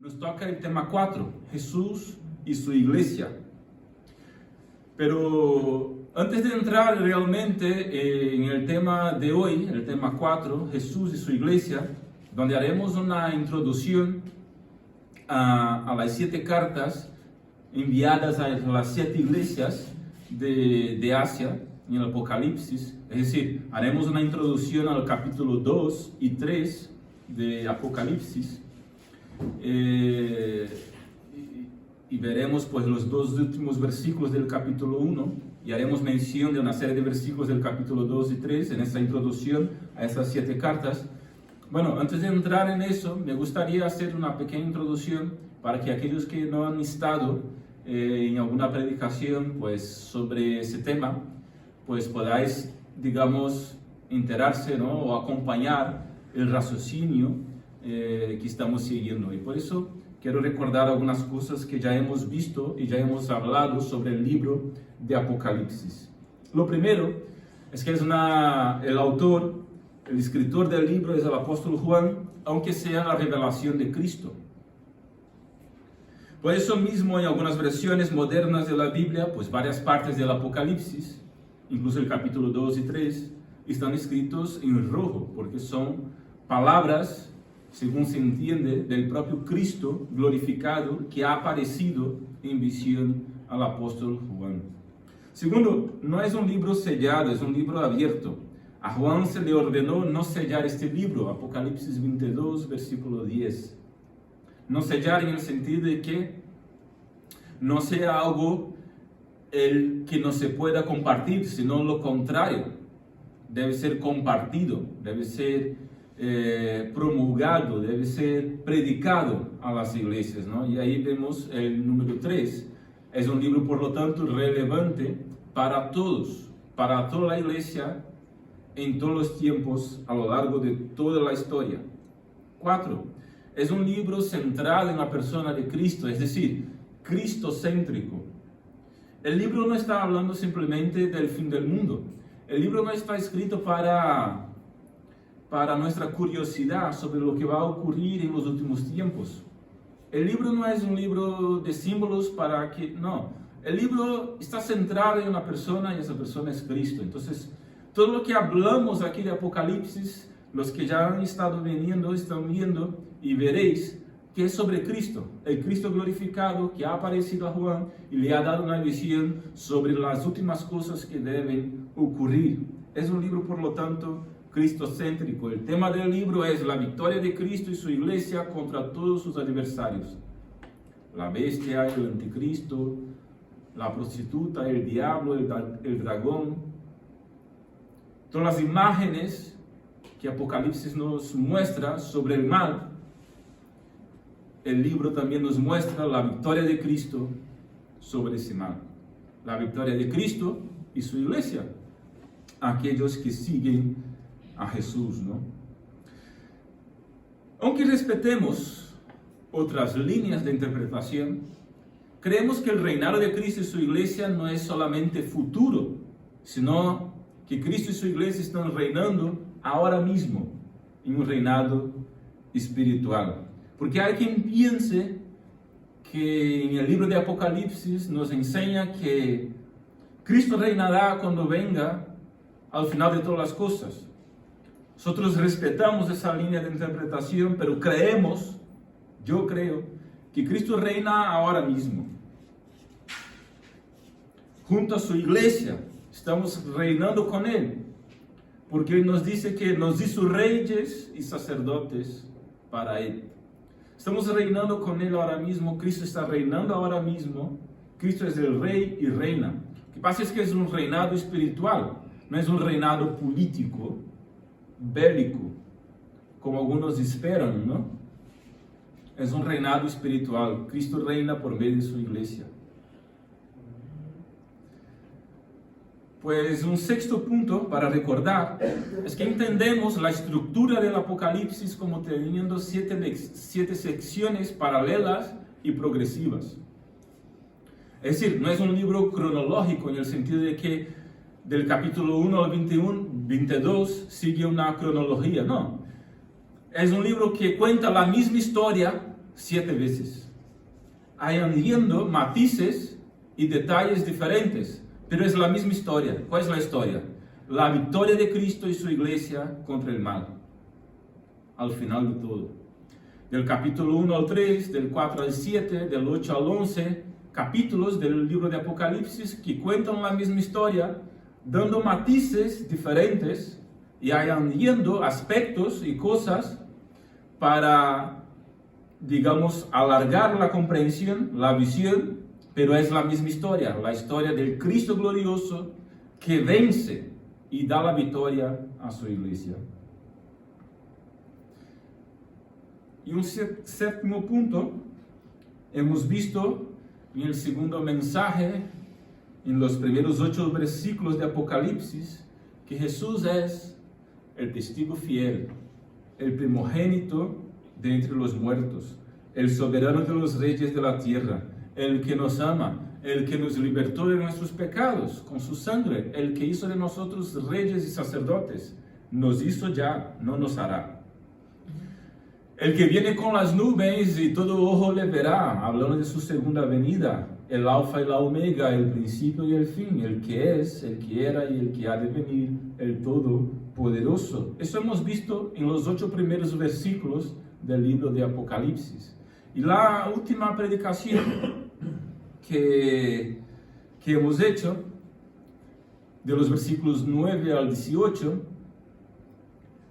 Nos toca el tema 4, Jesús y su iglesia. Pero antes de entrar realmente en el tema de hoy, el tema 4, Jesús y su iglesia, donde haremos una introducción a las 7 cartas enviadas a las 7 iglesias de Asia en el Apocalipsis. Es decir, haremos una introducción al capítulo 2 y 3 de Apocalipsis. Y veremos pues los 2 últimos versículos del capítulo 1 y haremos mención de una serie de versículos del capítulo 2 y 3 en esta introducción a estas 7 cartas. Bueno, antes de entrar en eso, me gustaría hacer una pequeña introducción para que aquellos que no han estado en alguna predicación pues sobre ese tema, pues podáis, digamos, enterarse, ¿no? O acompañar el raciocinio que estamos siguiendo. Y por eso quiero recordar algunas cosas que ya hemos visto y ya hemos hablado sobre el libro de Apocalipsis. Lo primero es que el autor, el escritor del libro es el apóstol Juan, aunque sea la revelación de Cristo. Por eso mismo en algunas versiones modernas de la Biblia, pues varias partes del Apocalipsis, incluso el capítulo 2 y 3, están escritos en rojo, porque son palabras, según se entiende, del propio Cristo glorificado que ha aparecido en visión al apóstol Juan. Segundo, no es un libro sellado, es un libro abierto. A Juan se le ordenó no sellar este libro, Apocalipsis 22, versículo 10. No sellar en el sentido de que no sea algo que no se pueda compartir, sino lo contrario. Debe ser compartido, debe ser promulgado, debe ser predicado a las iglesias, ¿no? Y ahí vemos el número 3. Es un libro, por lo tanto, relevante para todos, para toda la iglesia, en todos los tiempos, a lo largo de toda la historia. 4. Es un libro centrado en la persona de Cristo, es decir, cristocéntrico. El libro no está hablando simplemente del fin del mundo. El libro no está escrito para nuestra curiosidad sobre lo que va a ocurrir en los últimos tiempos. El libro no es un libro de símbolos para que... No, el libro está centrado en una persona y esa persona es Cristo. Entonces, todo lo que hablamos aquí de Apocalipsis, los que ya han estado viniendo, están viendo y veréis que es sobre Cristo, el Cristo glorificado que ha aparecido a Juan y le ha dado una visión sobre las últimas cosas que deben ocurrir. Es un libro, por lo tanto, cristocéntrico. El tema del libro es la victoria de Cristo y su iglesia contra todos sus adversarios. La bestia, el anticristo, la prostituta, el diablo, el dragón. Todas las imágenes que Apocalipsis nos muestra sobre el mal, el libro también nos muestra la victoria de Cristo sobre ese mal. La victoria de Cristo y su iglesia, aquellos que siguen a Jesús, ¿no? Aunque respetemos otras líneas de interpretación, creemos que el reinado de Cristo y su iglesia no es solamente futuro, sino que Cristo y su iglesia están reinando ahora mismo en un reinado espiritual. Porque hay quien piense que en el libro de Apocalipsis nos enseña que Cristo reinará cuando venga al final de todas las cosas. Nosotros respetamos esa línea de interpretación, pero yo creo, que Cristo reina ahora mismo. Junto a su iglesia, estamos reinando con Él. Porque Él nos dice que nos hizo reyes y sacerdotes para Él. Estamos reinando con Él ahora mismo, Cristo está reinando ahora mismo, Cristo es el rey y reina. Lo que pasa es que es un reinado espiritual, no es un reinado político, bélico, como algunos esperan, ¿no? Es un reinado espiritual, Cristo reina por medio de su iglesia. Pues un sexto punto para recordar es que entendemos la estructura del Apocalipsis como teniendo 7 secciones paralelas y progresivas. Es decir, no es un libro cronológico en el sentido de que del capítulo 1 al 22 sigue una cronología, no. Es un libro que cuenta la misma historia 7 veces, añadiendo matices y detalles diferentes, pero es la misma historia. ¿Cuál es la historia? La victoria de Cristo y su iglesia contra el mal, al final de todo. Del capítulo 1 al 3, del 4 al 7, del 8 al 11, capítulos del libro de Apocalipsis que cuentan la misma historia, dando matices diferentes y añadiendo aspectos y cosas para, digamos, alargar la comprensión, la visión, pero es la misma historia, la historia del Cristo glorioso que vence y da la victoria a su iglesia. Y un séptimo punto, hemos visto en el segundo mensaje, en los primeros 8 versículos de Apocalipsis, que Jesús es el testigo fiel, el primogénito de entre los muertos, el soberano de los reyes de la tierra, el que nos ama, el que nos libertó de nuestros pecados con su sangre, el que hizo de nosotros reyes y sacerdotes, nos hizo ya, no nos hará. El que viene con las nubes y todo ojo le verá, hablando de su segunda venida, el alfa y la omega, el principio y el fin, el que es, el que era y el que ha de venir, el todopoderoso. Eso hemos visto en los 8 primeros versículos del libro de Apocalipsis. Y la última predicación que hemos hecho, de los versículos 9 al 18,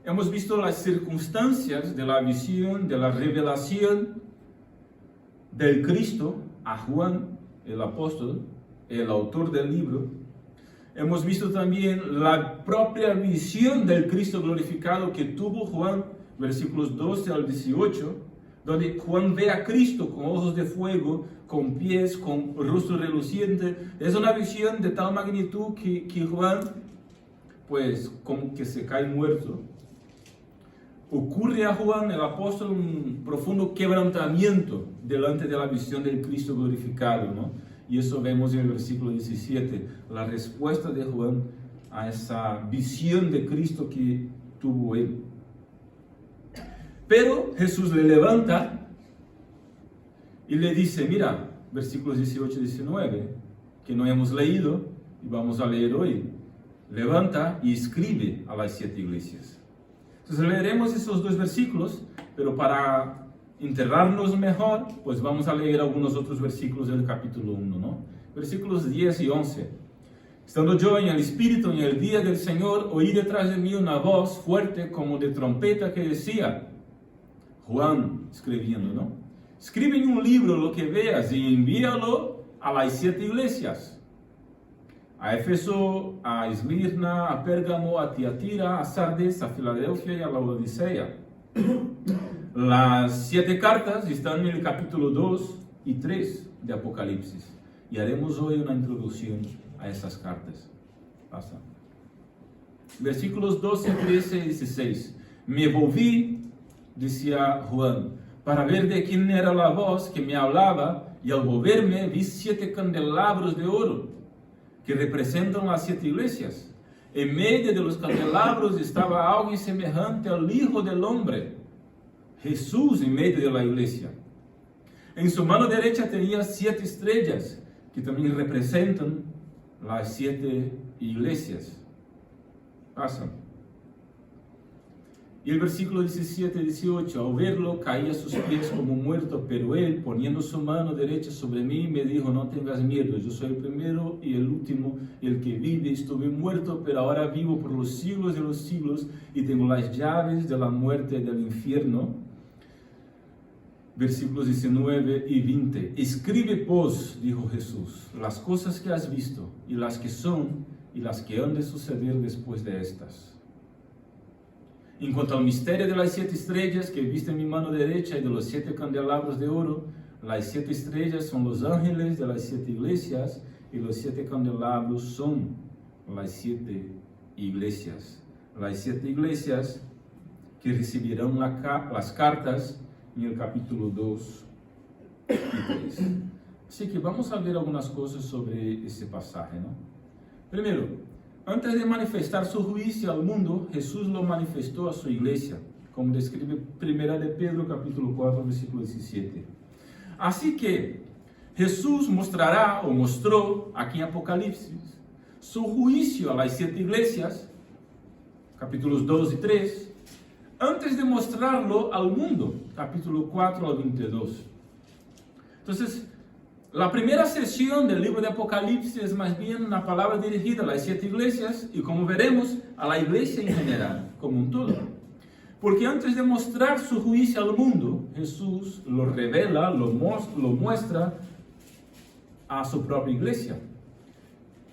hemos visto las circunstancias de la visión, de la revelación del Cristo a Juan, el apóstol, el autor del libro. Hemos visto también la propia visión del Cristo glorificado que tuvo Juan, versículos 12 al 18, donde Juan ve a Cristo con ojos de fuego, con pies, con rostro reluciente. Es una visión de tal magnitud que Juan, pues, como que se cae muerto. Ocurre a Juan, el apóstol, un profundo quebrantamiento delante de la visión del Cristo glorificado, ¿no? Y eso vemos en el versículo 17, la respuesta de Juan a esa visión de Cristo que tuvo él. Pero Jesús le levanta y le dice, mira, versículos 18 y 19, que no hemos leído y vamos a leer hoy. Levanta y escribe a las 7 iglesias. Entonces leeremos esos 2 versículos, pero para enterrarnos mejor, pues vamos a leer algunos otros versículos del capítulo 1, ¿no? Versículos 10 y 11. Estando yo en el Espíritu en el día del Señor, oí detrás de mí una voz fuerte como de trompeta que decía, Juan escribiendo, ¿no? Escribe en un libro lo que veas y envíalo a las 7 iglesias. A Éfeso, a Esmirna, a Pérgamo, a Tiatira, a Sardes, a Filadelfia y a la Odisea. Las 7 cartas están en el capítulo 2 y 3 de Apocalipsis. Y haremos hoy una introducción a esas cartas. Pasa. Versículos 12, 13 y 16. Me volví, decía Juan, para ver de quién era la voz que me hablaba, y al volverme vi 7 candelabros de oro, que representan las 7 iglesias. En medio de los candelabros estaba alguien semejante al Hijo del Hombre, Jesús en medio de la iglesia. En su mano derecha tenía 7 estrellas, que también representan las 7 iglesias. Pasan. Y el versículo 17 y 18, al verlo caí a sus pies como muerto, pero él, poniendo su mano derecha sobre mí, me dijo, no tengas miedo, yo soy el primero y el último, el que vive. Estuve muerto, pero ahora vivo por los siglos de los siglos, y tengo las llaves de la muerte y del infierno. Versículos 19 y 20, escribe pues, dijo Jesús, las cosas que has visto, y las que son, y las que han de suceder después de estas. En cuanto al misterio de las 7 estrellas que viste en mi mano derecha y de los 7 candelabros de oro, las 7 estrellas son los ángeles de las 7 iglesias y los 7 candelabros son las 7 iglesias. Las 7 iglesias que recibirán las cartas en el capítulo 2 y 3. Así que vamos a ver algunas cosas sobre este pasaje, ¿no? Primero, antes de manifestar su juicio al mundo, Jesús lo manifestó a su iglesia. como describe 1 de Pedro, capítulo 4, versículo 17. Así que Jesús mostrará, o mostró aquí en Apocalipsis, su juicio a las 7 iglesias, capítulos 2 y 3, antes de mostrarlo al mundo, capítulo 4 al 22. Entonces, la primera sesión del libro de Apocalipsis es más bien una palabra dirigida a las 7 iglesias y, como veremos, a la iglesia en general, como un todo. Porque antes de mostrar su juicio al mundo, Jesús lo revela, lo muestra a su propia iglesia.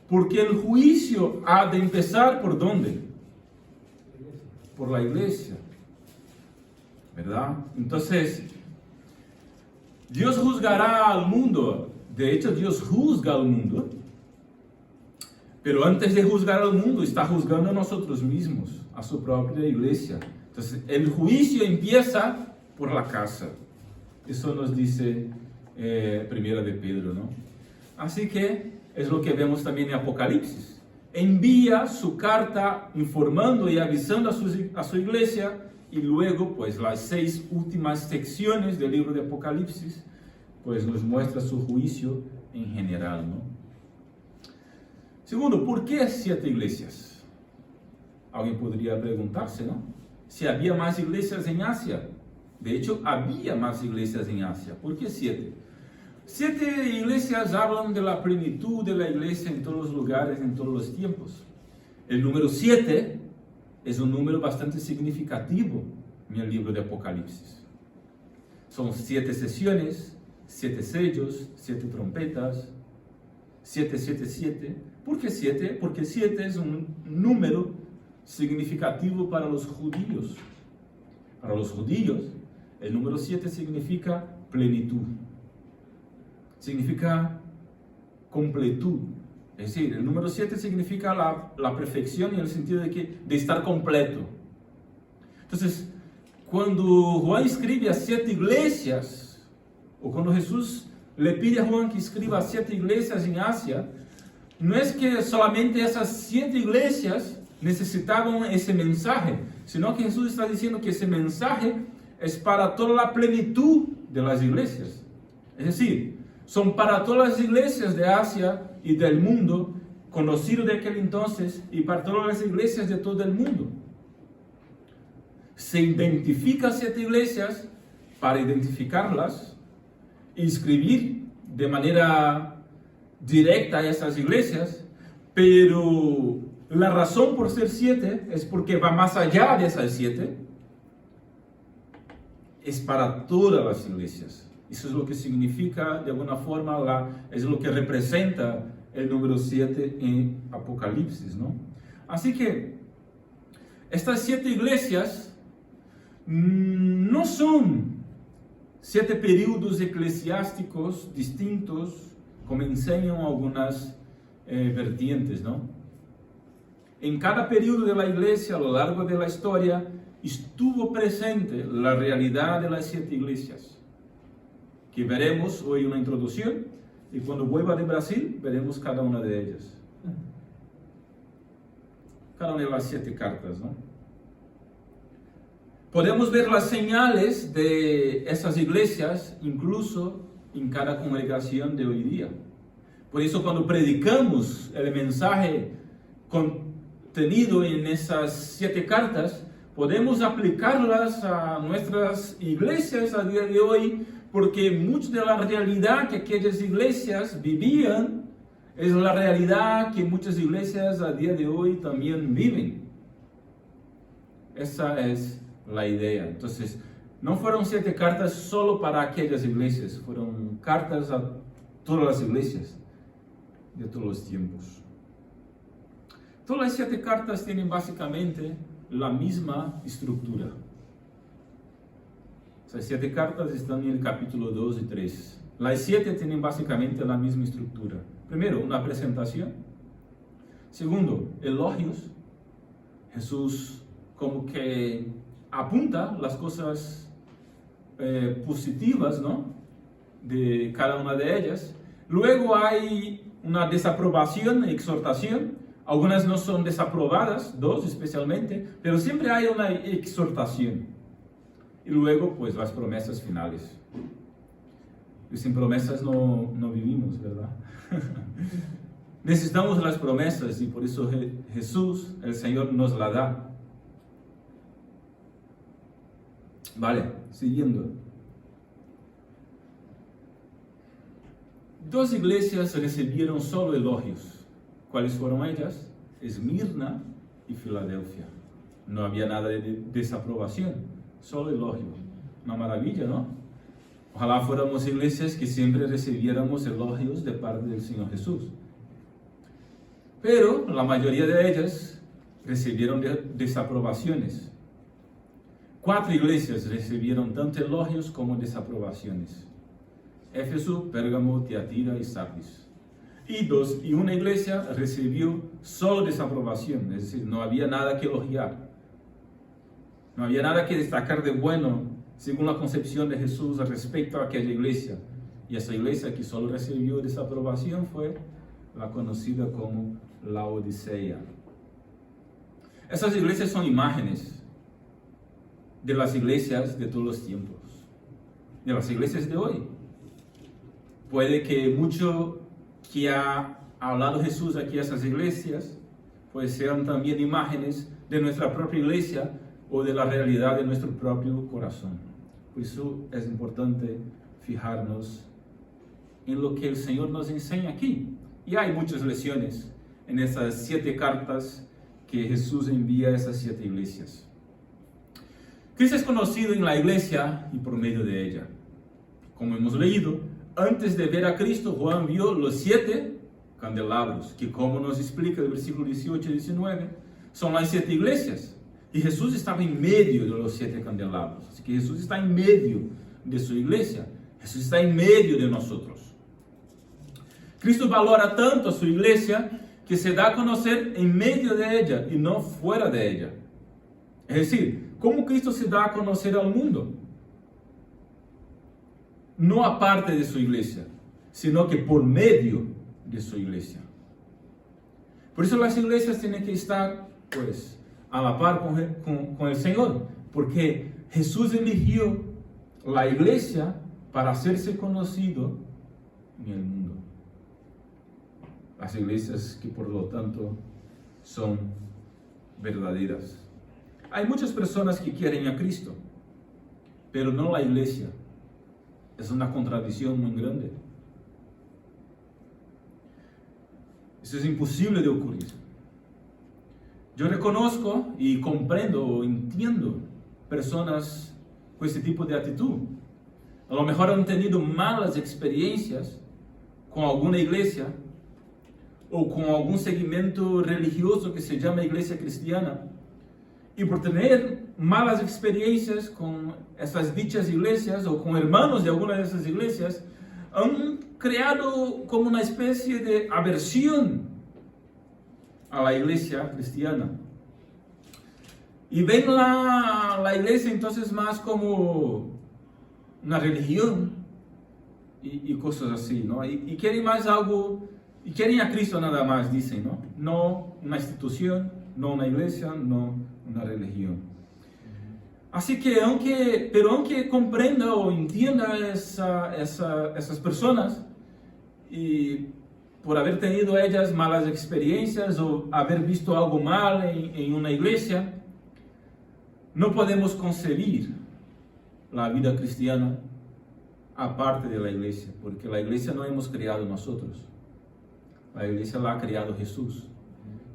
Porque el juicio ha de empezar ¿por dónde? Por la iglesia, ¿verdad? Entonces, Dios juzgará al mundo. De hecho, Dios juzga al mundo. Pero antes de juzgar al mundo, está juzgando a nosotros mismos, a su propia iglesia. Entonces, el juicio empieza por la casa. Eso nos dice Primera de Pedro, ¿no? Así que es lo que vemos también en Apocalipsis. Envía su carta informando y avisando a su iglesia, y luego, pues, las 6 últimas secciones del libro de Apocalipsis, pues, nos muestra su juicio en general, ¿no? Segundo, ¿por qué 7 iglesias? Alguien podría preguntarse, ¿no? Si había más iglesias en Asia. De hecho, había más iglesias en Asia. ¿Por qué 7? 7 iglesias hablan de la plenitud de la iglesia en todos los lugares, en todos los tiempos. El número 7 es un número bastante significativo en el libro de Apocalipsis. Son 7 sesiones, 7 sellos, 7 trompetas, 7, 7, 7. ¿Por qué 7? Porque 7 es un número significativo para los judíos. Para los judíos, el número 7 significa plenitud. Significa completud. Es decir, el número 7 significa la perfección en el sentido de estar completo. Entonces, cuando Juan escribe a 7 iglesias, o cuando Jesús le pide a Juan que escriba a 7 iglesias en Asia, no es que solamente esas 7 iglesias necesitaban ese mensaje, sino que Jesús está diciendo que ese mensaje es para toda la plenitud de las iglesias. Es decir, son para todas las iglesias de Asia y del mundo conocido de aquel entonces, y para todas las iglesias de todo el mundo. Se identifica 7 iglesias para identificarlas y escribir de manera directa a esas iglesias, pero la razón por ser 7 es porque va más allá de esas 7. Es para todas las iglesias. Eso es lo que significa, de alguna forma, es lo que representa el número 7 en Apocalipsis, ¿no? Así que estas 7 iglesias no son 7 períodos eclesiásticos distintos, como enseñan algunas vertientes, ¿no? En cada periodo de la iglesia, a lo largo de la historia, estuvo presente la realidad de las 7 iglesias, que veremos hoy una introducción, y cuando vuelva de Brasil, veremos cada una de ellas. Cada una de las 7 cartas, ¿no? Podemos ver las señales de esas iglesias, incluso en cada congregación de hoy día. Por eso, cuando predicamos el mensaje contenido en esas 7 cartas, podemos aplicarlas a nuestras iglesias a día de hoy, porque mucha de la realidad que aquellas iglesias vivían es la realidad que muchas iglesias a día de hoy también viven. Esa es la idea. Entonces, no fueron 7 cartas solo para aquellas iglesias, fueron cartas a todas las iglesias de todos los tiempos. Todas las 7 cartas tienen básicamente la misma estructura. Esas 7 cartas están en el capítulo 2 y 3. Las 7 tienen básicamente la misma estructura. Primero, una presentación. Segundo, elogios. Jesús como que apunta las cosas positivas, ¿no?, de cada una de ellas. Luego hay una desaprobación, exhortación. Algunas no son desaprobadas, 2 especialmente, pero siempre hay una exhortación. y luego pues las promesas finales. Y sin promesas no vivimos, ¿verdad? Necesitamos las promesas y por eso Jesús, el Señor, nos la da. Vale, siguiendo. Dos iglesias recibieron solo elogios. ¿Cuáles fueron ellas? Esmirna y Filadelfia. No había nada de desaprobación, solo elogio. Una maravilla, ¿no? Ojalá fuéramos iglesias que siempre recibiéramos elogios de parte del Señor Jesús. Pero la mayoría de ellas recibieron desaprobaciones. 4 iglesias recibieron tanto elogios como desaprobaciones: Éfeso, Pérgamo, Tiatira y Sardis. Y una iglesia recibió solo desaprobación, es decir, no había nada que elogiar. No había nada que destacar de bueno, según la concepción de Jesús respecto a aquella iglesia. Y esa iglesia que solo recibió desaprobación fue la conocida como Laodicea. Esas iglesias son imágenes de las iglesias de todos los tiempos, de las iglesias de hoy. Puede que mucho que ha hablado Jesús aquí a esas iglesias, pues sean también imágenes de nuestra propia iglesia o de la realidad de nuestro propio corazón. Por eso es importante fijarnos en lo que el Señor nos enseña aquí. Y hay muchas lecciones en esas 7 cartas que Jesús envía a esas 7 iglesias. Cristo es conocido en la iglesia y por medio de ella. Como hemos leído, antes de ver a Cristo, Juan vio los 7 candelabros, que, como nos explica el versículo 18 y 19, son las 7 iglesias. Y Jesús estaba en medio de los 7 candelabros. Así que Jesús está en medio de su iglesia. Jesús está en medio de nosotros. Cristo valora tanto a su iglesia que se da a conocer en medio de ella y no fuera de ella. Es decir, ¿cómo Cristo se da a conocer al mundo? No aparte de su iglesia, sino que por medio de su iglesia. Por eso las iglesias tienen que estar, pues, a la par con el Señor, porque Jesús eligió la iglesia para hacerse conocido en el mundo. Las iglesias que por lo tanto son verdaderas. Hay muchas personas que quieren a Cristo, pero no la iglesia. Es una contradicción muy grande. Eso es imposible de ocurrir. Yo reconozco y comprendo o entiendo personas con este tipo de actitud. A lo mejor han tenido malas experiencias con alguna iglesia o con algún segmento religioso que se llama iglesia cristiana. Y por tener malas experiencias con esas dichas iglesias o con hermanos de alguna de esas iglesias, han creado como una especie de aversión a la iglesia cristiana. Y ven la iglesia entonces más como una religión y cosas así, ¿no? Y quieren más algo, y quieren a Cristo nada más, dicen, ¿no? No una institución, no una iglesia, no una religión. Así que aunque comprenda o entienda esas personas, y por haber tenido ellas malas experiencias o haber visto algo mal en una iglesia, no podemos concebir la vida cristiana aparte de la iglesia, porque la iglesia no hemos creado nosotros, la iglesia la ha creado Jesús.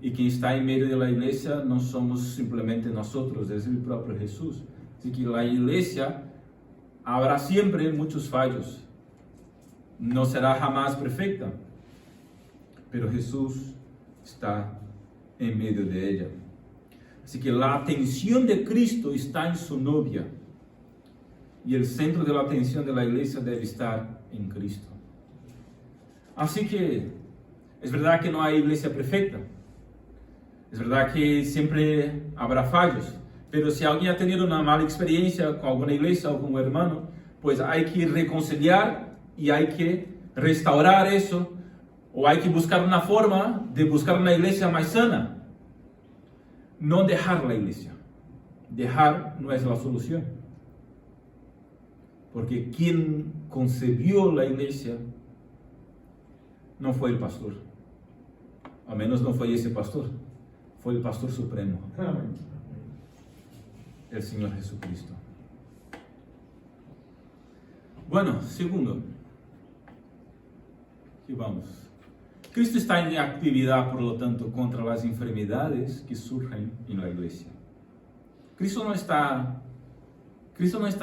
Y quien está en medio de la iglesia no somos simplemente nosotros, es el propio Jesús. Así que la iglesia habrá siempre muchos fallos, no será jamás perfecta, pero Jesús está en medio de ella. Así que la atención de Cristo está en su novia, y el centro de la atención de la iglesia debe estar en Cristo. Así que es verdad que no hay iglesia perfecta, es verdad que siempre habrá fallos, pero si alguien ha tenido una mala experiencia con alguna iglesia o con un hermano, pues hay que reconciliar y hay que restaurar eso, o hay que buscar una forma de buscar una iglesia más sana. No dejar la iglesia. Dejar no es la solución. porque quien concebió la iglesia no fue el pastor, al menos no fue ese pastor, fue el pastor supremo, el Señor Jesucristo. Bueno, segundo, aquí vamos. Cristo está en actividad, por lo tanto, contra las enfermedades que surgen en la iglesia. Cristo no está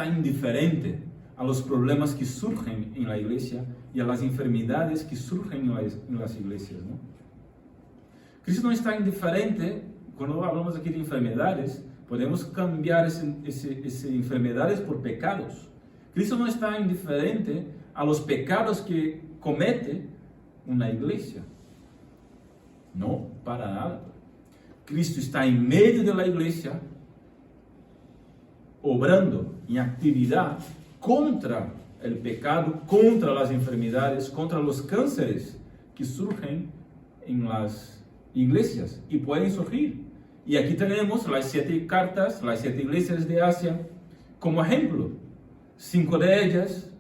indiferente a los problemas que surgen en la iglesia y a las enfermedades que surgen en las iglesias, ¿no? Cristo no está indiferente. Cuando hablamos aquí de enfermedades, podemos cambiar esas enfermedades por pecados. Cristo no está indiferente a los pecados que comete una iglesia. No, para nada. Cristo está en medio de la iglesia, obrando en actividad contra el pecado, contra las enfermedades, contra los cánceres que surgen en las iglesias y pueden surgir. Y aquí tenemos las 7 cartas, las 7 iglesias de Asia como ejemplo. 5 de ellas,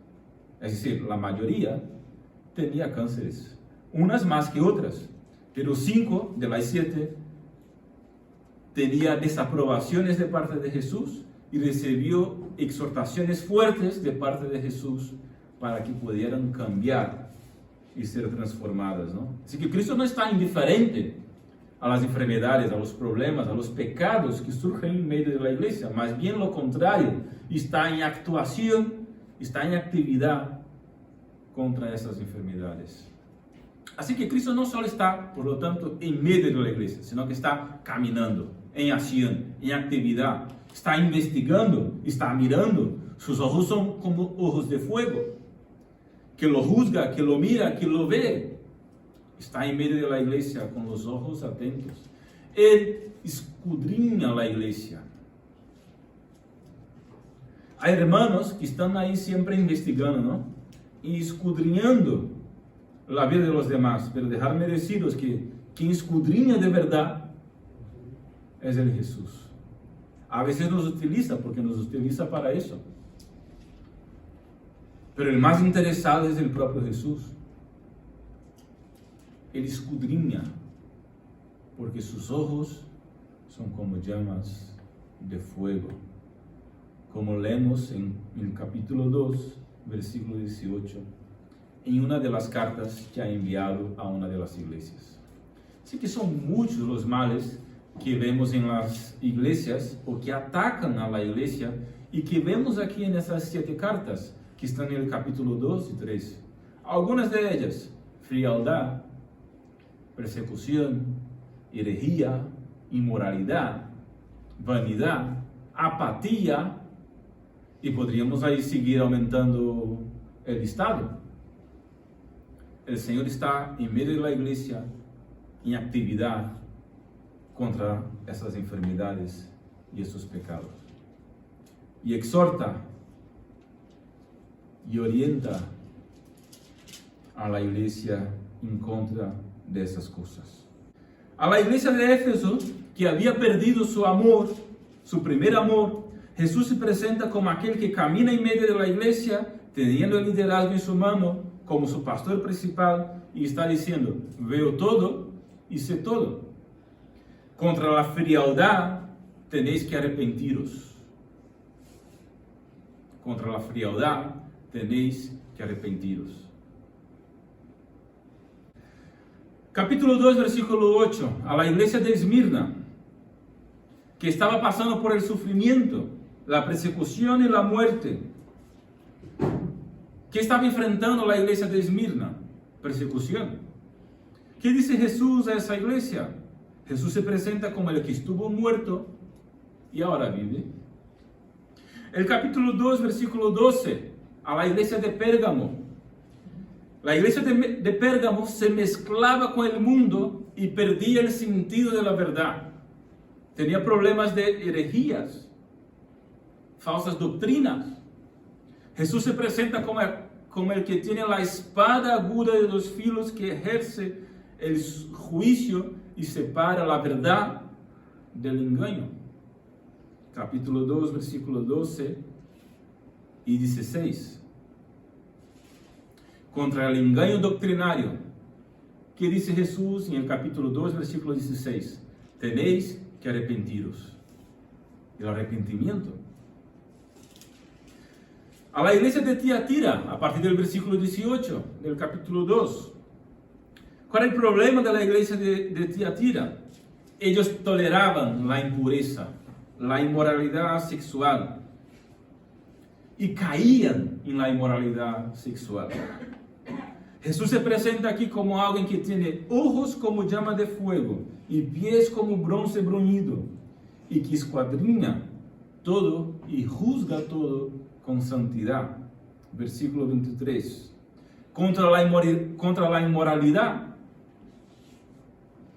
es decir, la mayoría, tenía cánceres, unas más que otras, pero 5 de las 7 tenía desaprobaciones de parte de Jesús y recibió exhortaciones fuertes de parte de Jesús para que pudieran cambiar y ser transformadas, ¿no? Así que Cristo no está indiferente a las enfermedades, a los problemas, a los pecados que surgen en medio de la iglesia, más bien lo contrario, está en actuación, está en actividad contra esas enfermedades. Así que Cristo no solo está, por lo tanto, en medio de la iglesia, sino que está caminando, en acción, en actividad, está investigando, está mirando. Sus ojos son como ojos de fuego, que lo juzga, que lo mira, que lo ve. Está en medio de la iglesia con los ojos atentos. Él escudriña la iglesia. Hay hermanos que están ahí siempre investigando, ¿no? Y escudriñando la vida de los demás. Pero dejarme deciros que quien escudriña de verdad es el Jesús. A veces nos utiliza, porque nos utiliza para eso. Pero el más interesado es el propio Jesús. Él escudriña, porque sus ojos son como llamas de fuego. Como leemos en el capítulo 2, versículo 18, en una de las cartas que ha enviado a una de las iglesias. Así que son muchos los males que vemos en las iglesias o que atacan a la iglesia y que vemos aquí en esas 7 cartas que están en el capítulo 2 y 3. Algunas de ellas: frialdad, persecución, herejía, inmoralidad, vanidad, apatía, y podríamos ahí seguir aumentando el listado. El Señor está en medio de la iglesia en actividad contra esas enfermedades y esos pecados. Y exhorta y orienta a la iglesia en contra de esas cosas. A la iglesia de Éfeso, que había perdido su amor, su primer amor, Jesús se presenta como aquel que camina en medio de la iglesia, teniendo el liderazgo en su mano, como su pastor principal, y está diciendo: veo todo y sé todo. Contra la frialdad tenéis que arrepentiros. Contra la frialdad tenéis que arrepentiros. Capítulo 2, versículo 8, a la iglesia de Esmirna, que estaba pasando por el sufrimiento, la persecución y la muerte. ¿Qué estaba enfrentando la iglesia de Esmirna? Persecución. ¿Qué dice Jesús a esa iglesia? Jesús se presenta como el que estuvo muerto y ahora vive. El capítulo 2, versículo 12, a la iglesia de Pérgamo. La iglesia de Pérgamo se mezclaba con el mundo y perdía el sentido de la verdad. Tenía problemas de herejías, falsas doctrinas. Jesús se presenta como el que tiene la espada aguda de los filos, que ejerce el juicio y separa la verdad del engaño. Capítulo 2, versículo 12 y 16. Contra el engaño doctrinario. ¿Qué dice Jesús en el capítulo 2, versículo 16? Tenéis que arrepentiros. El arrepentimiento. A la iglesia de Tiatira, a partir del versículo 18 del capítulo 2. ¿Cuál es el problema de la iglesia de Tiatira? Ellos toleraban la impureza, la inmoralidad sexual y caían en la inmoralidad sexual. Jesús se presenta aquí como alguien que tiene ojos como llama de fuego y pies como bronce bruñido y que escuadrina todo y juzga todo con santidad. Versículo 23. Contra la inmoralidad.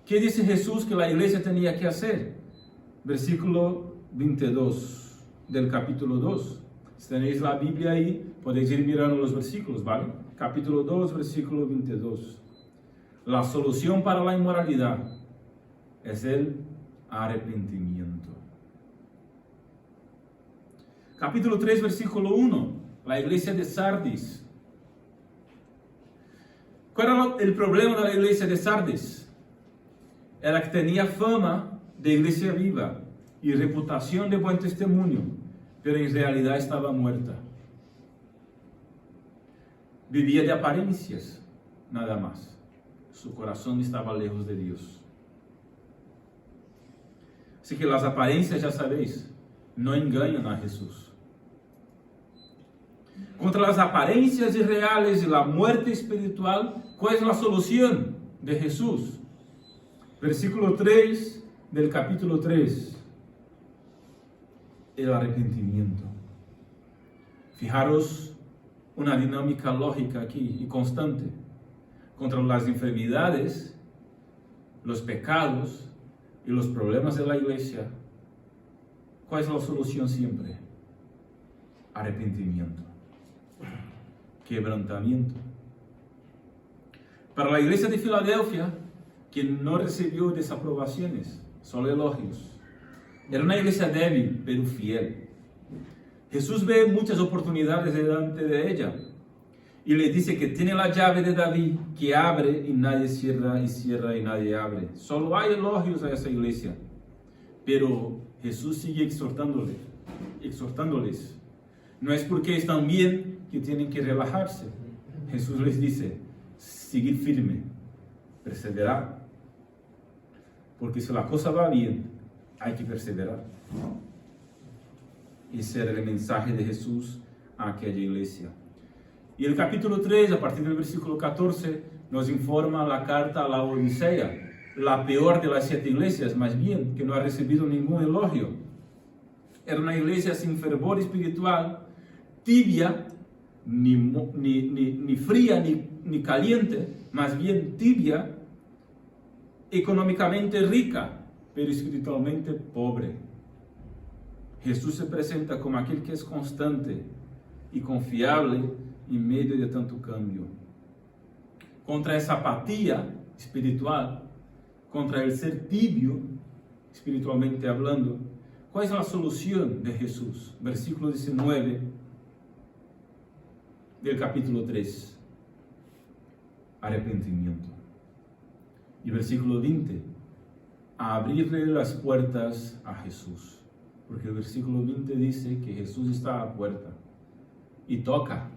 ¿Qué dice Jesús que la iglesia tenía que hacer? Versículo 22 del capítulo 2. Si tenéis la Biblia ahí, podéis ir mirando los versículos, ¿vale? Capítulo 2, versículo 22. La solución para la inmoralidad es el arrepentimiento. Capítulo 3, versículo 1. La iglesia de Sardis. ¿Cuál era el problema de la iglesia de Sardis? Era que tenía fama de iglesia viva y reputación de buen testimonio, pero en realidad estaba muerta. Vivía de apariencias, nada más. Su corazón estaba lejos de Dios. Así que las apariencias, ya sabéis, no engañan a Jesús. Contra las apariencias irreales y la muerte espiritual, ¿cuál es la solución de Jesús? Versículo 3 del capítulo 3. El arrepentimiento. Fijaros una dinámica lógica aquí y constante. Contra las enfermedades, los pecados y los problemas de la iglesia, ¿cuál es la solución siempre? Arrepentimiento. Quebrantamiento. Para la iglesia de Filadelfia, que no recibió desaprobaciones, solo elogios. Era una iglesia débil, pero fiel. Jesús ve muchas oportunidades delante de ella y le dice que tiene la llave de David, que abre y nadie cierra, y cierra y nadie abre. Solo hay elogios a esa iglesia, pero Jesús sigue exhortándoles. No es porque están bien que tienen que relajarse. Jesús les dice, seguid firme, perseverar. Porque si la cosa va bien, hay que perseverar. Ese era el mensaje de Jesús a aquella iglesia. Y el capítulo 3, a partir del versículo 14, nos informa la carta a la Odisea, la peor de las 7 iglesias, más bien, que no ha recibido ningún elogio. Era una iglesia sin fervor espiritual, tibia, ni fría ni caliente, más bien tibia, económicamente rica, pero espiritualmente pobre. Jesús se presenta como aquel que es constante y confiable en medio de tanto cambio. Contra esa apatía espiritual, contra el ser tibio, espiritualmente hablando, ¿cuál es la solución de Jesús? Versículo 19 del capítulo 3. Arrepentimiento. Y versículo 20. A abrirle las puertas a Jesús. Porque el versículo 20 dice que Jesús está a la puerta y toca.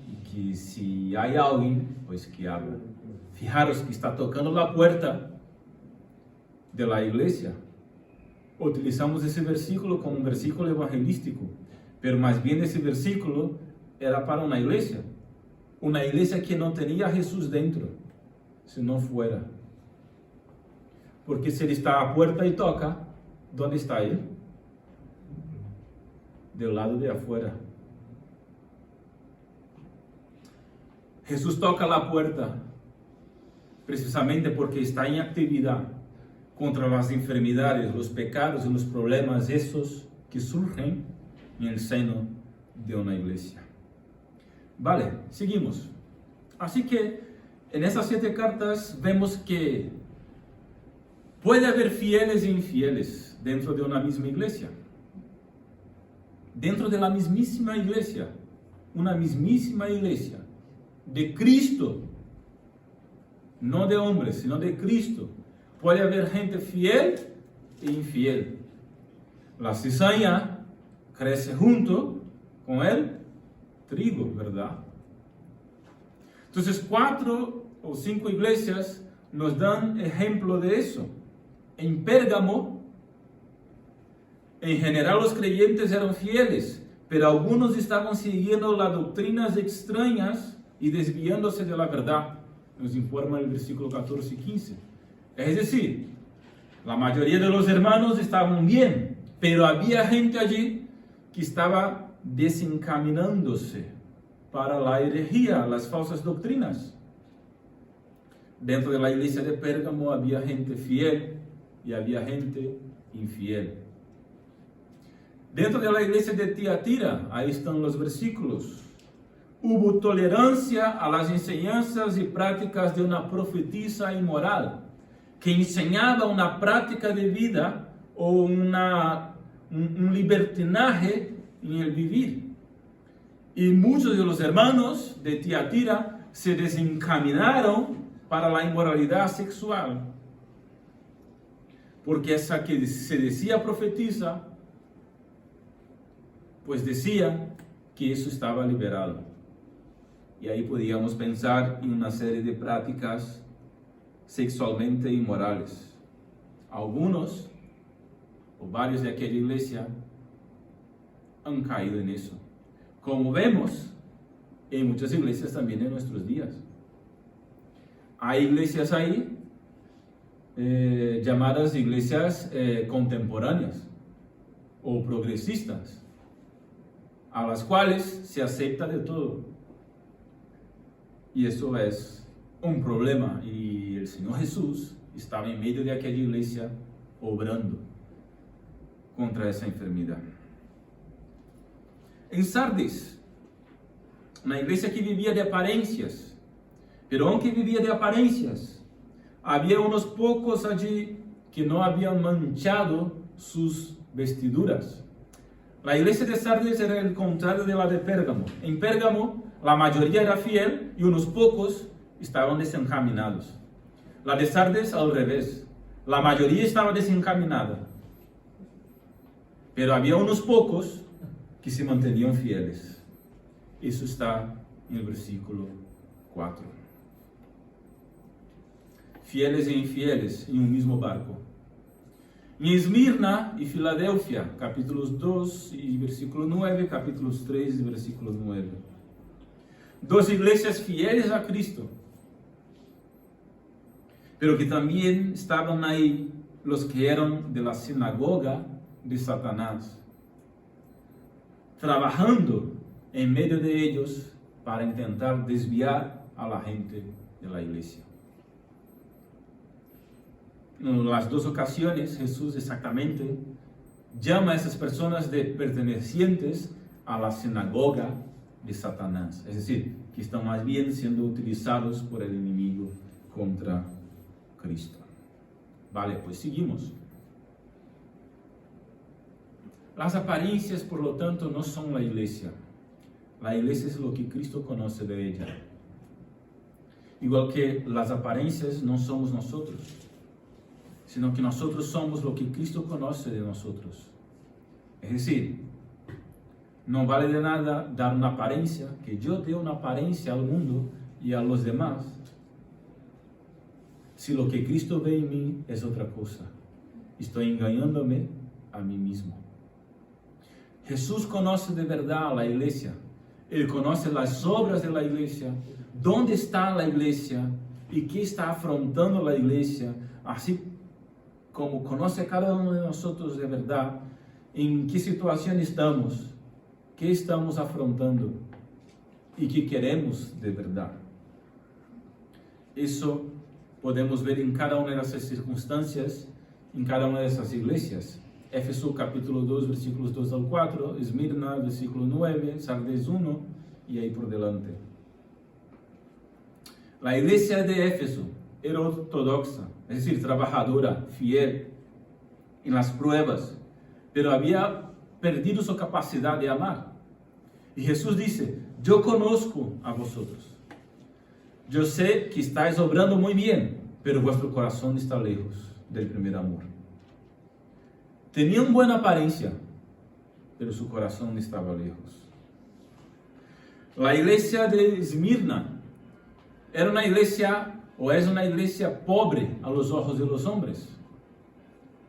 Y que si hay alguien, pues que abra. Fijaros que está tocando la puerta de la iglesia. Utilizamos ese versículo como un versículo evangelístico, pero más bien ese versículo era para una iglesia que no tenía a Jesús dentro, sino fuera. Porque si Él está a la puerta y toca, ¿dónde está Él? Del lado de afuera. Jesús toca la puerta precisamente porque está en actividad contra las enfermedades, los pecados y los problemas esos que surgen en el seno de una iglesia. Vale, seguimos. Así que en esas 7 cartas vemos que puede haber fieles e infieles dentro de una misma iglesia. dentro de la mismísima iglesia, una mismísima iglesia de Cristo, no de hombres, sino de Cristo, puede haber gente fiel e infiel. La cizaña crece junto con el trigo, ¿verdad? Entonces, 4 o 5 iglesias nos dan ejemplo de eso. En Pérgamo, en general los creyentes eran fieles, pero algunos estaban siguiendo las doctrinas extrañas y desviándose de la verdad. Nos informa el versículo 14 y 15. Es decir, la mayoría de los hermanos estaban bien, pero había gente allí que estaba desencaminándose para la herejía, las falsas doctrinas. Dentro de la iglesia de Pérgamo había gente fiel y había gente infiel. Dentro de la iglesia de Tiatira, ahí están los versículos. Hubo tolerancia a las enseñanzas y prácticas de una profetisa inmoral, que enseñaba una práctica de vida o un libertinaje en el vivir. Y muchos de los hermanos de Tiatira se desencaminaron para la inmoralidad sexual, porque esa que se decía profetisa, pues decía que eso estaba liberado. Y ahí podíamos pensar en una serie de prácticas sexualmente inmorales. Algunos o varios de aquella iglesia han caído en eso, como vemos en muchas iglesias también en nuestros días. Hay iglesias ahí llamadas iglesias contemporáneas o progresistas, a las cuales se acepta de todo. Y eso es un problema, y el Señor Jesús estaba en medio de aquella iglesia obrando contra esa enfermedad. En Sardis, una iglesia que vivía de apariencias, pero aunque vivía de apariencias, había unos pocos allí que no habían manchado sus vestiduras. La iglesia de Sardis era el contrario de la de Pérgamo. En Pérgamo, la mayoría era fiel y unos pocos estaban desencaminados. La de Sardis al revés. La mayoría estaba desencaminada, pero había unos pocos que se mantenían fieles. Eso está en el versículo 4. Fieles e infieles en un mismo barco. En Esmirna y Filadelfia, capítulos 2 y versículo 9, capítulos 3 y versículo 9. Dos iglesias fieles a Cristo, pero que también estaban ahí los que eran de la sinagoga de Satanás, trabajando en medio de ellos para intentar desviar a la gente de la iglesia. En las dos ocasiones, Jesús exactamente llama a esas personas de pertenecientes a la sinagoga de Satanás, es decir, que están más bien siendo utilizados por el enemigo contra Cristo. Vale, pues seguimos. Las apariencias, por lo tanto, no son la iglesia. La iglesia es lo que Cristo conoce de ella. Igual que las apariencias no somos nosotros, sino que nosotros somos lo que Cristo conoce de nosotros. Es decir, no vale de nada dar una apariencia, que yo dé una apariencia al mundo y a los demás, si lo que Cristo ve en mí es otra cosa. Estoy engañándome a mí mismo. Jesús conoce de verdad a la iglesia. Él conoce las obras de la iglesia, dónde está la iglesia y qué está afrontando la iglesia, así como conoce a cada uno de nosotros de verdad, en qué situación estamos, qué estamos afrontando y qué queremos de verdad. Eso podemos ver en cada una de esas circunstancias, en cada una de esas iglesias. Éfeso capítulo 2, versículos 2 al 4, Esmirna, versículo 9, Sardis 1 y ahí por delante. La iglesia de Éfeso era ortodoxa, es decir, trabajadora, fiel en las pruebas, pero había perdido su capacidad de amar. Y Jesús dice, yo conozco a vosotros. Yo sé que estáis obrando muy bien, pero vuestro corazón está lejos del primer amor. Tenían buena apariencia, pero su corazón estaba lejos. La iglesia de Esmirna era una iglesia, o es una iglesia pobre a los ojos de los hombres,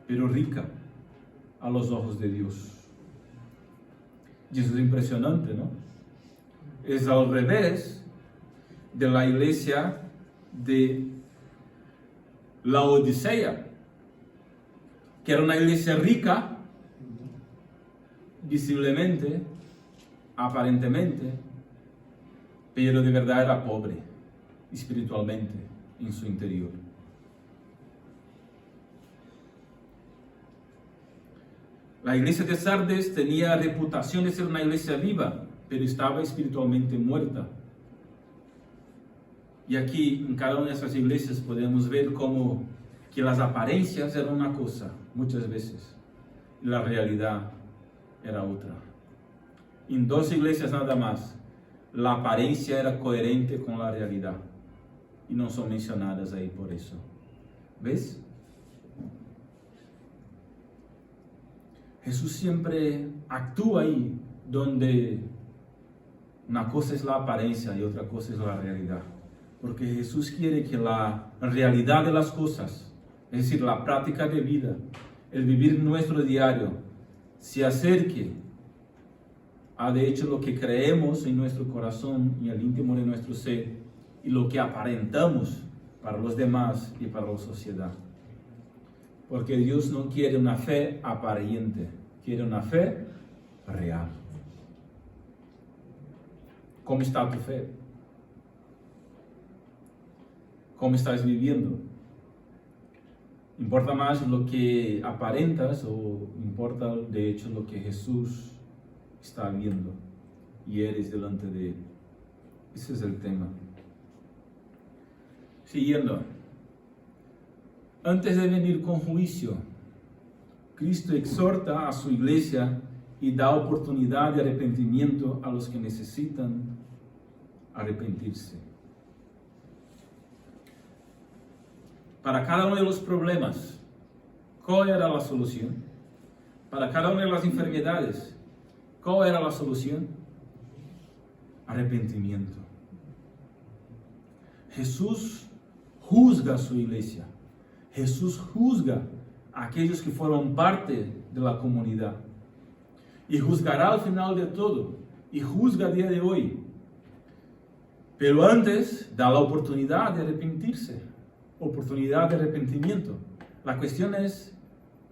pero rica a los ojos de Dios. Y eso es impresionante, ¿no? Es al revés de la iglesia de la Odisea, que era una iglesia rica, visiblemente, aparentemente, pero de verdad era pobre espiritualmente en su interior. La iglesia de Sardes tenía reputación de ser una iglesia viva, pero estaba espiritualmente muerta. Y aquí, en cada una de esas iglesias, podemos ver cómo que las apariencias eran una cosa, muchas veces, y la realidad era otra. En 2 iglesias nada más, la apariencia era coherente con la realidad, y no son mencionadas ahí por eso. ¿Ves? Jesús siempre actúa ahí donde una cosa es la apariencia y otra cosa es la realidad. Porque Jesús quiere que la realidad de las cosas, es decir, la práctica de vida, el vivir nuestro diario, se acerque a de hecho lo que creemos en nuestro corazón y al íntimo de nuestro ser y lo que aparentamos para los demás y para la sociedad. Porque Dios no quiere una fe aparente, quiere una fe real. ¿Cómo está tu fe? ¿Cómo estás viviendo? ¿Importa más lo que aparentas o importa de hecho lo que Jesús está viendo y eres delante de Él? Ese es el tema. Siguiendo. Antes de venir con juicio, Cristo exhorta a su iglesia y da oportunidad de arrepentimiento a los que necesitan arrepentirse. Para cada uno de los problemas, ¿cuál era la solución? Para cada una de las enfermedades, ¿cuál era la solución? Arrepentimiento. Jesús juzga a su iglesia. Jesús juzga a aquellos que fueron parte de la comunidad. Y juzgará al final de todo. Y juzga a día de hoy. Pero antes da la oportunidad de arrepentirse. Oportunidad de arrepentimiento. La cuestión es,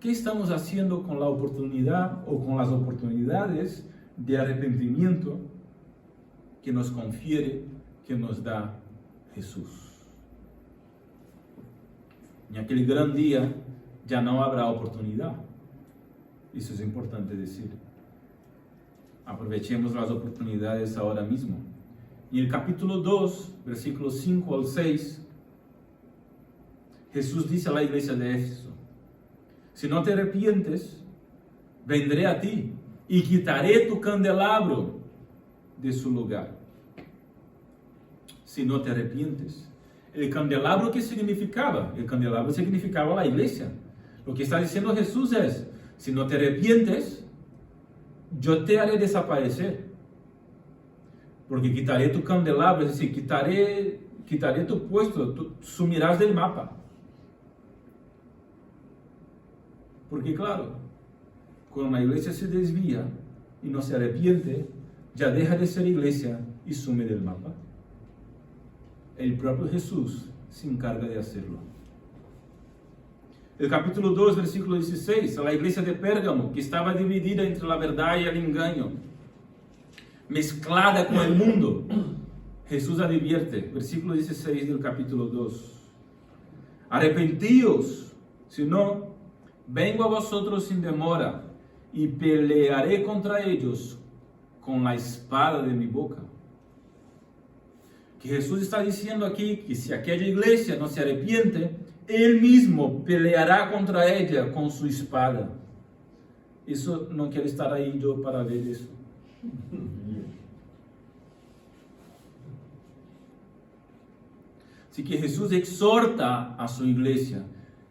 ¿qué estamos haciendo con la oportunidad o con las oportunidades de arrepentimiento que nos confiere, que nos da Jesús? En aquel gran día ya no habrá oportunidad. Eso es importante decir. Aprovechemos las oportunidades ahora mismo. En el capítulo 2, versículos 5 al 6, Jesús dice a la iglesia de Éfeso: si no te arrepientes, vendré a ti y quitaré tu candelabro de su lugar. Si no te arrepientes. El candelabro, ¿qué significaba? El candelabro significaba la iglesia. Lo que está diciendo Jesús es: si no te arrepientes, yo te haré desaparecer. Porque quitaré tu candelabro, es decir, quitaré tu puesto, tú sumirás del mapa. Porque claro, cuando la iglesia se desvía y no se arrepiente, ya deja de ser iglesia y sume del mapa. El propio Jesús se encarga de hacerlo. El capítulo 2, versículo 16, a la iglesia de Pérgamo, que estaba dividida entre la verdad y el engaño, mezclada con el mundo, Jesús advierte, versículo 16 del capítulo 2, arrepentíos, si no, vengo a vosotros sin demora y pelearé contra ellos con la espada de mi boca. Que Jesús está diciendo aquí que si aquella iglesia no se arrepiente, Él mismo peleará contra ella con su espada. Eso no quiero estar ahí yo para ver eso. Así que Jesús exhorta a su iglesia,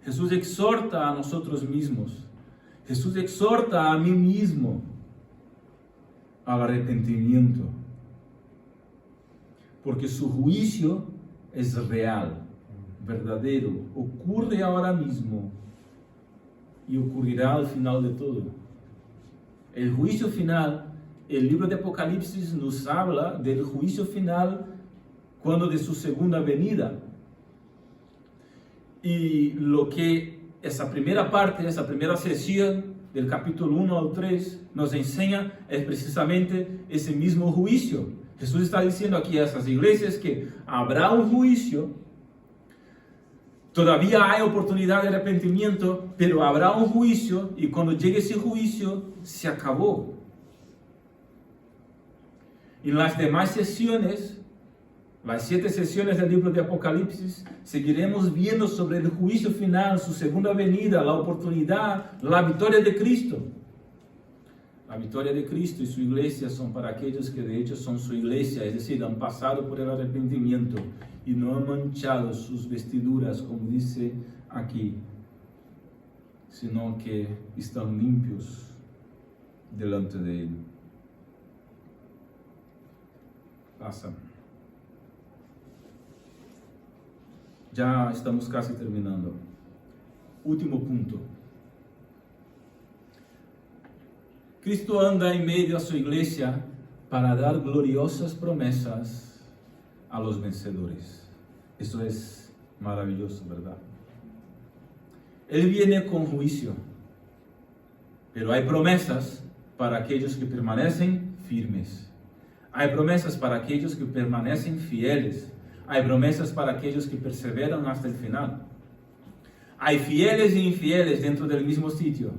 Jesús exhorta a nosotros mismos, Jesús exhorta a mí mismo al arrepentimiento, porque su juicio es real, verdadero, ocurre ahora mismo y ocurrirá al final de todo. El juicio final, el libro de Apocalipsis nos habla del juicio final cuando de su segunda venida. Y lo que esa primera parte, esa primera sesión del capítulo 1 al 3 nos enseña es precisamente ese mismo juicio. Jesús está diciendo aquí a esas iglesias que habrá un juicio, todavía hay oportunidad de arrepentimiento, pero habrá un juicio y cuando llegue ese juicio se acabó. En las demás sesiones, las 7 sesiones del libro de Apocalipsis, seguiremos viendo sobre el juicio final, su segunda venida, la oportunidad, la victoria de Cristo. La victoria de Cristo y su iglesia son para aquellos que de hecho son su iglesia, es decir, han pasado por el arrepentimiento y no han manchado sus vestiduras, como dice aquí, sino que están limpios delante de Él. Pasa. Ya estamos casi terminando. Último punto. Cristo anda en medio a su iglesia para dar gloriosas promesas a los vencedores. Eso es maravilloso, ¿verdad? Él viene con juicio, pero hay promesas para aquellos que permanecen firmes. Hay promesas para aquellos que permanecen fieles. Hay promesas para aquellos que perseveran hasta el final. Hay fieles e infieles dentro del mismo sitio,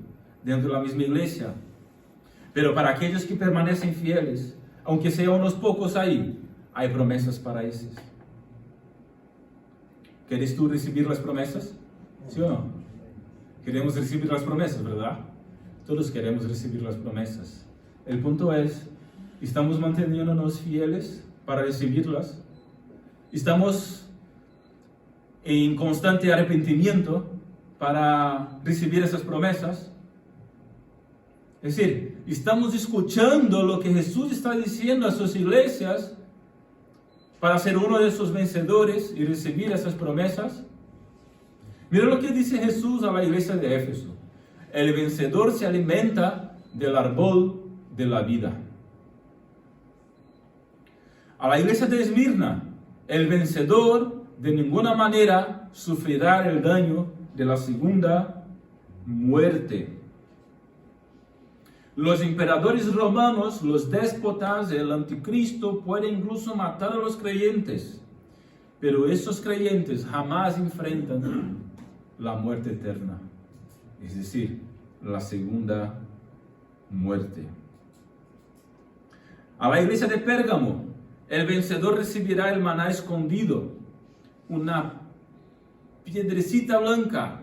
dentro de la misma iglesia. Pero para aquellos que permanecen fieles, aunque sean unos pocos ahí, hay promesas para esos. ¿Quieres tú recibir las promesas? ¿Sí o no? Queremos recibir las promesas, ¿verdad? Todos queremos recibir las promesas. El punto es, ¿estamos manteniéndonos fieles para recibirlas? ¿Estamos en constante arrepentimiento para recibir esas promesas? Es decir, ¿estamos escuchando lo que Jesús está diciendo a sus iglesias para ser uno de esos vencedores y recibir esas promesas? Mira lo que dice Jesús a la iglesia de Éfeso. El vencedor se alimenta del árbol de la vida. A la iglesia de Esmirna, el vencedor de ninguna manera sufrirá el daño de la segunda muerte. Los emperadores romanos, los déspotas, el anticristo pueden incluso matar a los creyentes, pero esos creyentes jamás enfrentan la muerte eterna, es decir, la segunda muerte. A la iglesia de Pérgamo, el vencedor recibirá el maná escondido, una piedrecita blanca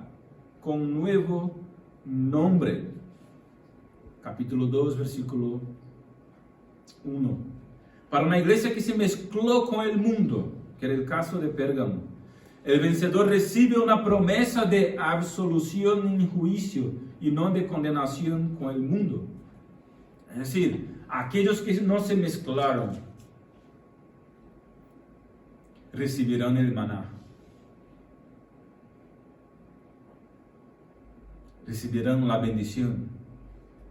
con nuevo nombre. Capítulo 2, versículo 1. Para una iglesia que se mezcló con el mundo, que era el caso de Pérgamo, el vencedor recibe una promesa de absolución en juicio y no de condenación con el mundo. Es decir, aquellos que no se mezclaron recibirán el maná. Recibirán la bendición,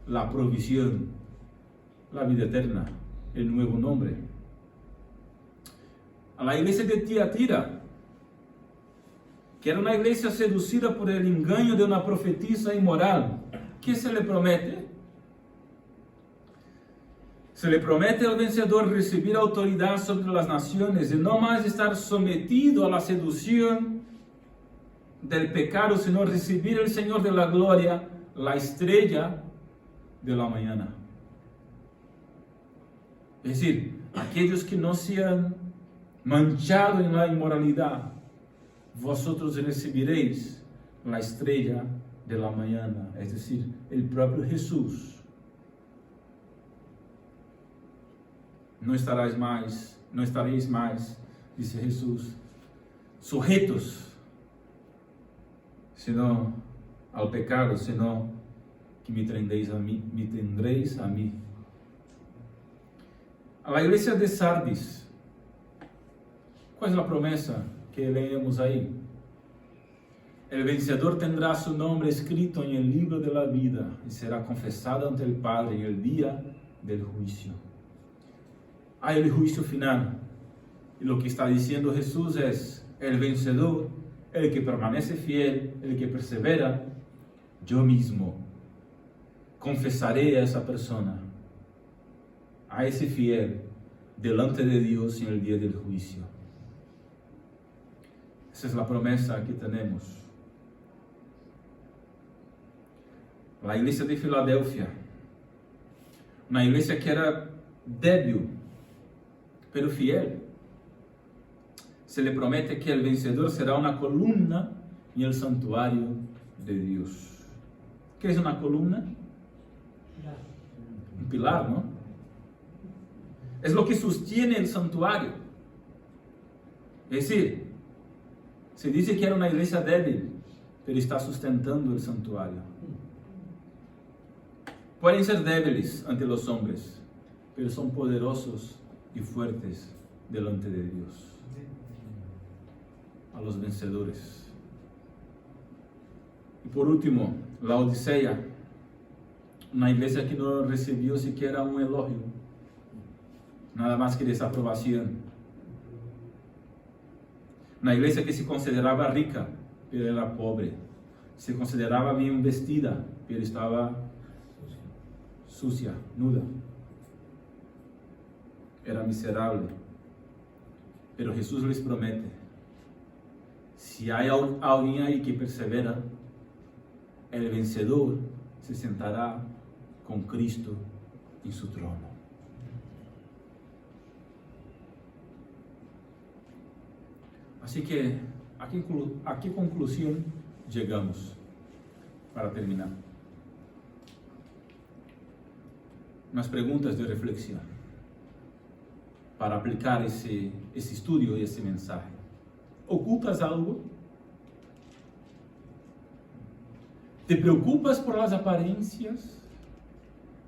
la provisión, la vida eterna, el nuevo nombre. A la iglesia de Tiatira, que era una iglesia seducida por el engaño de una profetisa inmoral, ¿qué se le promete? Se le promete al vencedor recibir autoridad sobre las naciones y no más estar sometido a la seducción del pecado, sino recibir el Señor de la gloria, la estrella de la mañana. Es decir, aquellos que no se han manchado en la inmoralidad, vosotros recibiréis la estrella de la mañana, es decir, el propio Jesús, no estaréis más, dice Jesús, sujetos, sino al pecado, sino que me tendréis a mí. A la iglesia de Sardis, ¿cuál es la promesa que leemos ahí? El vencedor tendrá su nombre escrito en el libro de la vida y será confesado ante el Padre en el día del juicio. Hay el juicio final. Y lo que está diciendo Jesús es, el vencedor, el que permanece fiel, el que persevera, yo mismo confesaré a esa persona, a ese fiel, delante de Dios en el día del juicio. Esa es la promesa que tenemos. La iglesia de Filadelfia, una iglesia que era débil, pero fiel. Se le promete que el vencedor será una columna en el santuario de Dios. ¿Qué es una columna? Un pilar, ¿no? Es lo que sostiene el santuario. Es decir, se dice que era una iglesia débil, pero está sustentando el santuario. Pueden ser débiles ante los hombres, pero son poderosos y fuertes delante de Dios. A los vencedores. Y por último, la Odisea, una iglesia que no recibió siquiera un elogio, nada más que desaprobación. Una iglesia que se consideraba rica, pero era pobre. Se consideraba bien vestida, pero estaba sucia, nuda. Era miserable. Pero Jesús les promete, si hay alguien ahí que persevera, el vencedor se sentará con Cristo en su trono. Así que, ¿a qué conclusión llegamos para terminar? Unas preguntas de reflexión para aplicar ese estudio y ese mensaje. ¿Ocultas algo? ¿Te preocupas por las apariencias?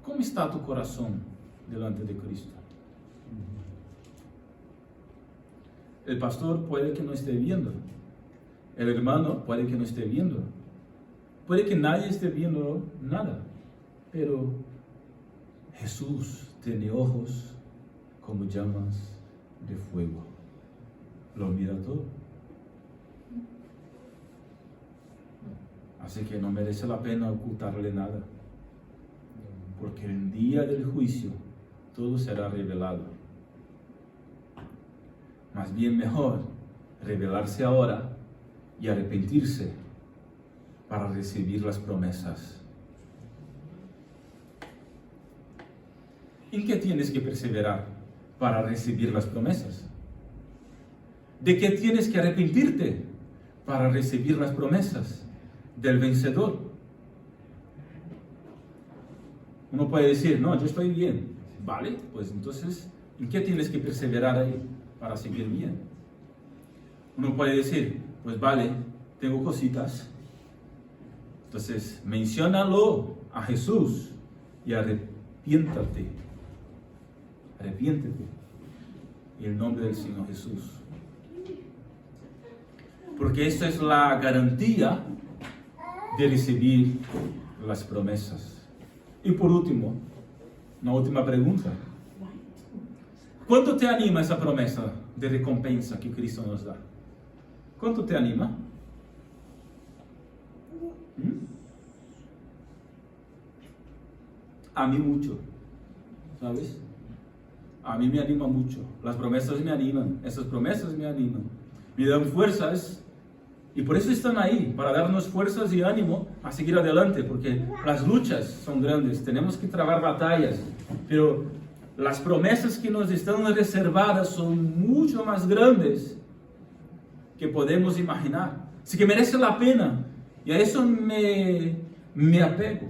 ¿Cómo está tu corazón delante de Cristo? El pastor puede que no esté viendo. El hermano puede que no esté viendo. Puede que nadie esté viendo nada. Pero Jesús tiene ojos como llamas de fuego. Lo mira todo. Así que no merece la pena ocultarle nada. Porque el día del juicio todo será revelado. Más bien mejor revelarse ahora y arrepentirse para recibir las promesas. ¿En qué tienes que perseverar para recibir las promesas? ¿De qué tienes que arrepentirte para recibir las promesas del vencedor? Uno puede decir, no, yo estoy bien. Vale, pues entonces, ¿en qué tienes que perseverar ahí para seguir bien? Uno puede decir, pues vale, tengo cositas. Entonces, menciónalo a Jesús y arrepiéntate. Arrepiéntete en el nombre del Señor Jesús. Porque esta es la garantía de recibir las promesas. Y por último, una última pregunta. ¿Cuánto te anima esa promesa de recompensa que Cristo nos da? ¿Cuánto te anima? A mí mucho, ¿sabes? A mí me anima mucho. Las promesas me animan. Esas promesas me animan. Me dan fuerzas. Y por eso están ahí, para darnos fuerzas y ánimo a seguir adelante, porque las luchas son grandes, tenemos que trabar batallas, pero las promesas que nos están reservadas son mucho más grandes que podemos imaginar. Así que merece la pena Y a eso me apego.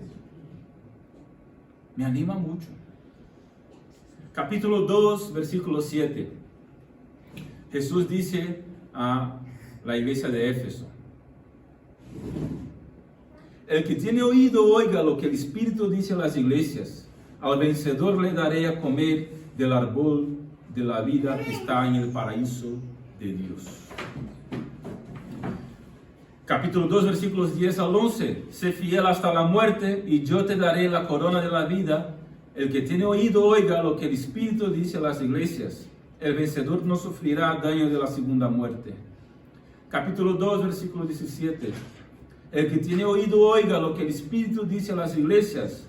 Me anima mucho. Capítulo 2, versículo 7. Jesús dice a la iglesia de Éfeso: el que tiene oído oiga lo que el Espíritu dice a las iglesias. Al vencedor le daré a comer del árbol de la vida que está en el paraíso de Dios. Capítulo 2, versículos 10 al 11. Sé fiel hasta la muerte y yo te daré la corona de la vida. El que tiene oído oiga lo que el Espíritu dice a las iglesias. El vencedor no sufrirá daño de la segunda muerte. Capítulo 2, versículo 17. El que tiene oído oiga lo que el Espíritu dice a las iglesias.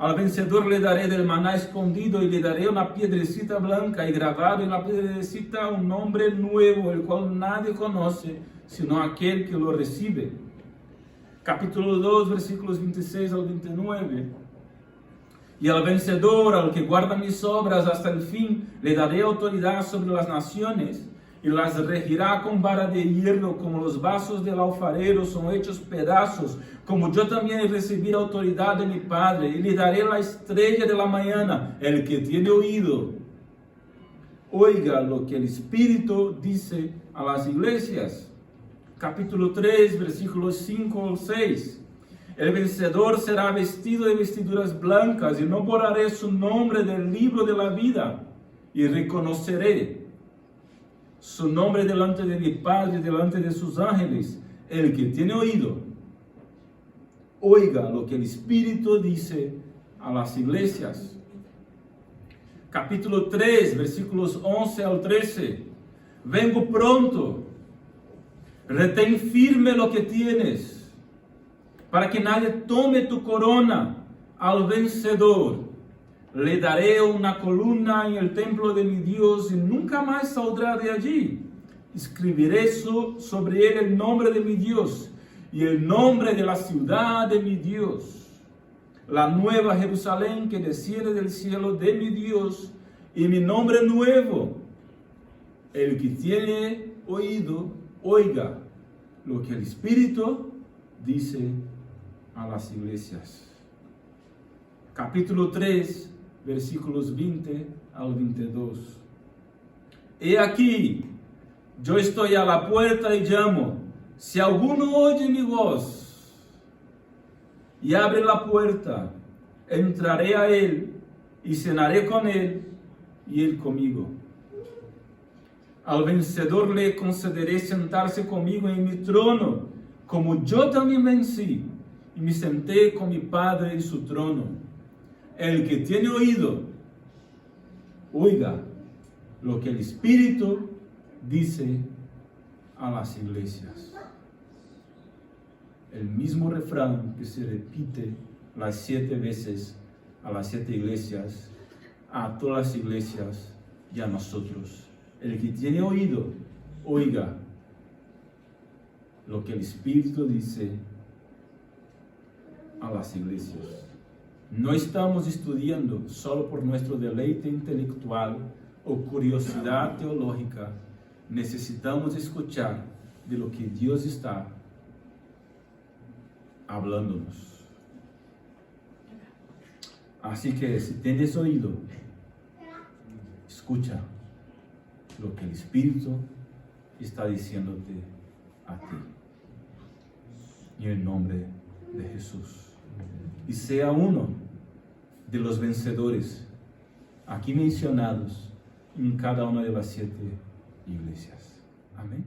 Al vencedor le daré del maná escondido y le daré una piedrecita blanca y grabado en la piedrecita un nombre nuevo, el cual nadie conoce, sino aquel que lo recibe. Capítulo 2, versículos 26 al 29. Y al vencedor, al que guarda mis obras hasta el fin, le daré autoridad sobre las naciones y las regirá con vara de hierro, como los vasos del alfarero son hechos pedazos, como yo también he recibido autoridad de mi Padre, y le daré la estrella de la mañana. El que tiene oído, oiga lo que el Espíritu dice a las iglesias. Capítulo 3, versículos 5 al 6. El vencedor será vestido de vestiduras blancas, y no borraré su nombre del libro de la vida, y reconoceré su nombre delante de mi Padre y delante de sus ángeles. El que tiene oído, oiga lo que el Espíritu dice a las iglesias. Capítulo 3, versículos 11 al 13. Vengo pronto, retén firme lo que tienes, para que nadie tome tu corona. Al vencedor le daré una columna en el templo de mi Dios y nunca más saldrá de allí. Escribiré sobre él el nombre de mi Dios y el nombre de la ciudad de mi Dios, la nueva Jerusalén que desciende del cielo de mi Dios, y mi nombre nuevo. El que tiene oído, oiga lo que el Espíritu dice a las iglesias. Capítulo 3, versículos 20 al 22. He aquí, yo estoy a la puerta y llamo. Si alguno oye mi voz y abre la puerta, entraré a él y cenaré con él y él conmigo. Al vencedor le concederé sentarse conmigo en mi trono, como yo también vencí y me senté con mi Padre en su trono. El que tiene oído, oiga lo que el Espíritu dice a las iglesias. El mismo refrán que se repite las 7 veces a las 7 iglesias, a todas las iglesias y a nosotros. El que tiene oído, oiga lo que el Espíritu dice a las iglesias. No estamos estudiando solo por nuestro deleite intelectual o curiosidad teológica. Necesitamos escuchar de lo que Dios está hablándonos. Así que si tienes oído, escucha lo que el Espíritu está diciéndote a ti. En el nombre de Jesús. Y sea uno de los vencedores aquí mencionados en cada una de las 7 iglesias. Amén.